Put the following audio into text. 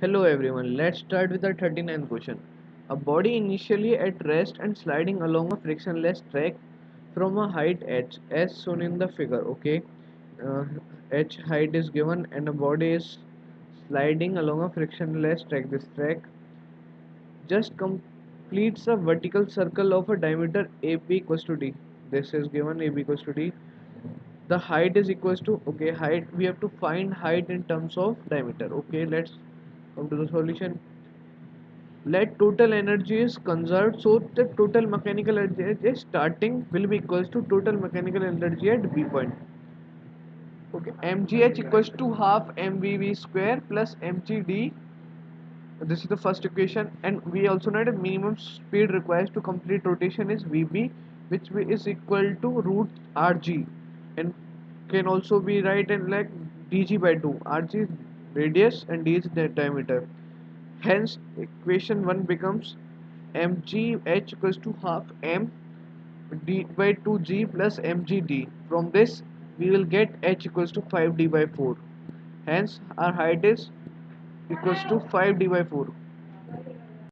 Hello everyone, let's start with the 39th question. A body initially at rest and sliding along a frictionless track from a height h as shown in the figure. Okay, uh, h height is given and a body is sliding along a frictionless track. This track just completes a vertical circle of a diameter AB equals to D. This is given AB equals to D. The height is equals to, okay, height, we have to find height in terms of diameter. Okay, let's come to the solution. Let total energy is conserved, so the total mechanical energy starting will be equals to total mechanical energy at B point. Okay, mgh equals to half mvv square plus mgd. This is the first equation, and we also know that minimum speed required to complete rotation is vb, which is equal to root rg, and can also be written like dg by 2. Rg is radius and d is the diameter. Hence equation 1 becomes mgh equals to half m d by 2g plus mgd. From this we will get h equals to 5d by 4. Hence our height is equals to 5d by 4.